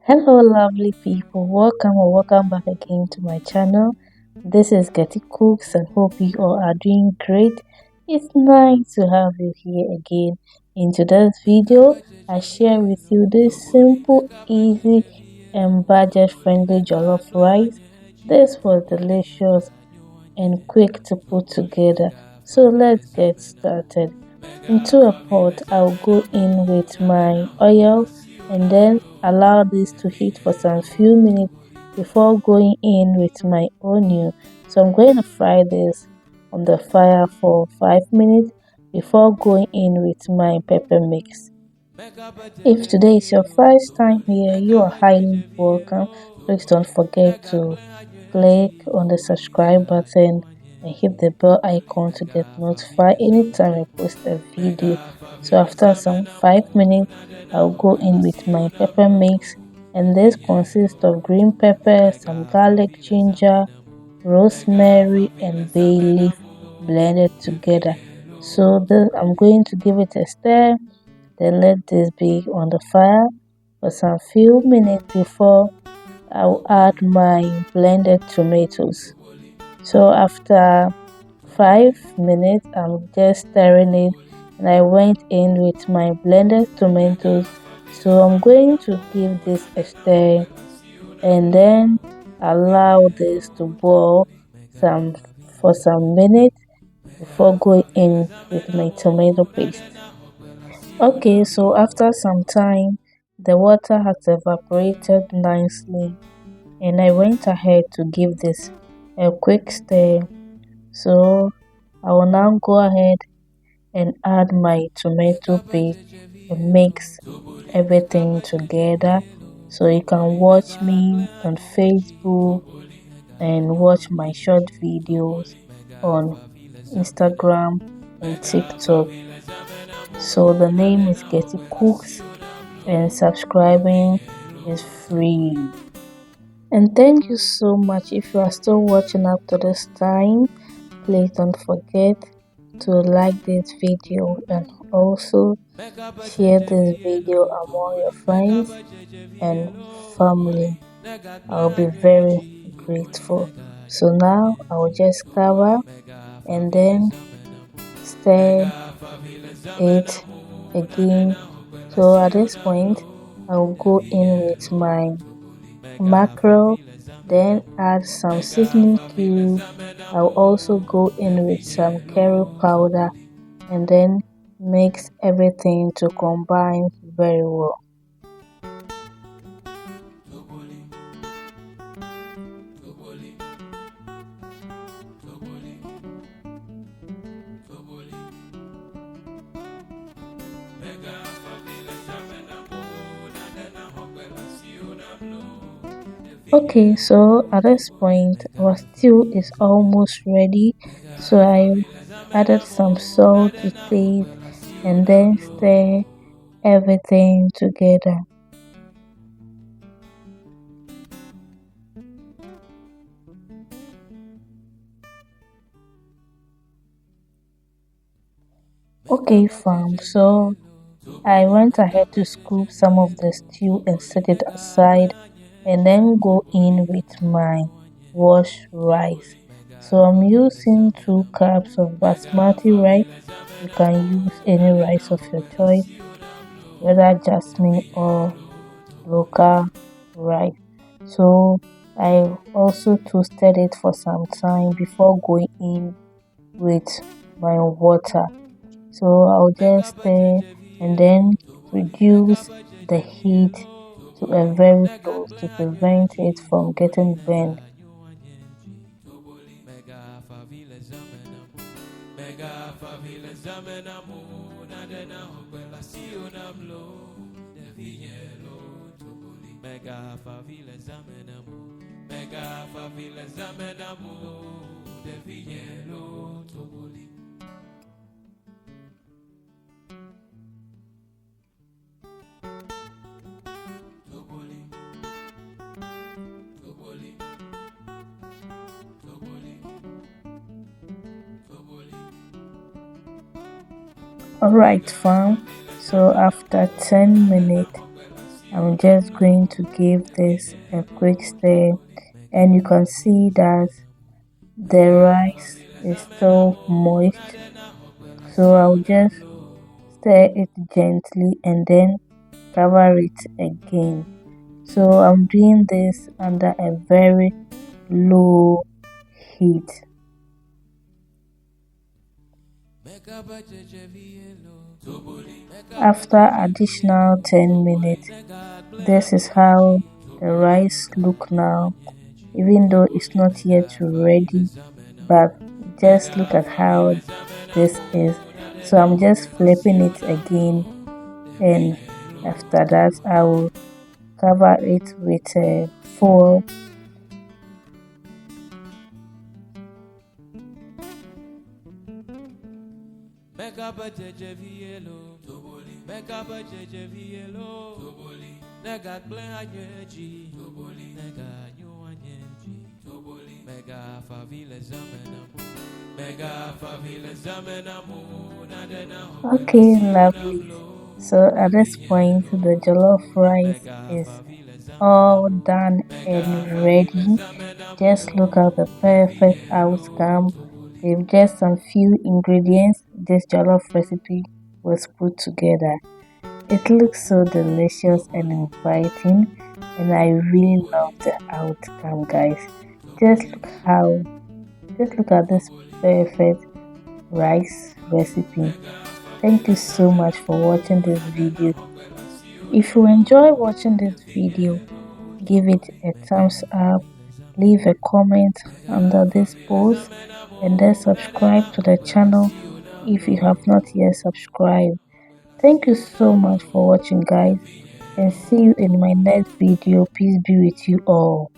Hello, lovely people. Welcome or welcome back again to my channel. This is Getty Cooks and hope you all are doing great. It's nice to have you here again. In today's video, I share with you this simple, easy, and budget-friendly jollof rice. This was delicious and quick to put together. So let's get started. Into a pot, I'll go in with my oil and then allow this to heat for some few minutes before going in with my onion. So I'm going to fry this on the fire for 5 minutes before going in with my pepper mix. If today is your first time here, you are highly welcome. Please don't forget to click on the subscribe button and hit the bell icon to get notified anytime I post a video. So after some 5 minutes, I'll go in with my pepper mix, and this consists of green pepper, some garlic, ginger, rosemary, and bay leaf blended together. So I'm going to give it a stir, then let this be on the fire for some few minutes before I'll add my blended tomatoes. So after 5 minutes, I'm just stirring it, and I went in with my blended tomatoes. So I'm going to give this a stir and then allow this to boil some for some minutes before going in with my tomato paste. Okay, so after some time, the water has evaporated nicely, and I went ahead to give this a quick stir. So I will now go ahead and add my tomato paste and mix everything together. So you can watch me on Facebook and watch my short videos on Instagram and TikTok. So the name is Getty Cooks and subscribing is free. And thank you so much. If you are still watching up to this time, please don't forget to like this video and also share this video among your friends and family. I'll be very grateful. So now I'll just cover and then stir it again. So at this point, I'll go in with my mackerel, then add some seasoning cube. I'll also go in with some curry powder and then mix everything to combine very well. Okay, so at this point our stew is almost ready, so I added some salt to taste and then stir everything together. Okay, fam, so I went ahead to scoop some of the stew and set it aside and then go in with my washed rice. So I'm using 2 cups of basmati rice. You can use any rice of your choice, whether jasmine or local rice. So I also toasted it for some time before going in with my water. So I'll just stir and then reduce the heat to a very low to prevent it from getting burned. Alright, fam. So after 10 minutes, I'm just going to give this a quick stir, and you can see that the rice is still moist, so I'll just stir it gently and then cover it again. So I'm doing this under a very low heat. After additional 10 minutes, this is how the rice look now, even though it's not yet ready, but just look at how this is. So I'm just flipping it again, and after that I will cover it with a foil. Okay, lovely. So at this point, the jollof rice is all done and ready. Just look at the perfect outcome. With just some few ingredients, this jollof recipe was put together. It looks so delicious and inviting, and I really love the outcome, guys. Just look how, just look at this perfect rice recipe. Thank you so much for watching this video. If you enjoy watching this video, give it a thumbs up, leave a comment under this post, and then subscribe to the channel if you have not yet subscribed. Thank you so much for watching, guys, and see you in my next video. Peace be with you all.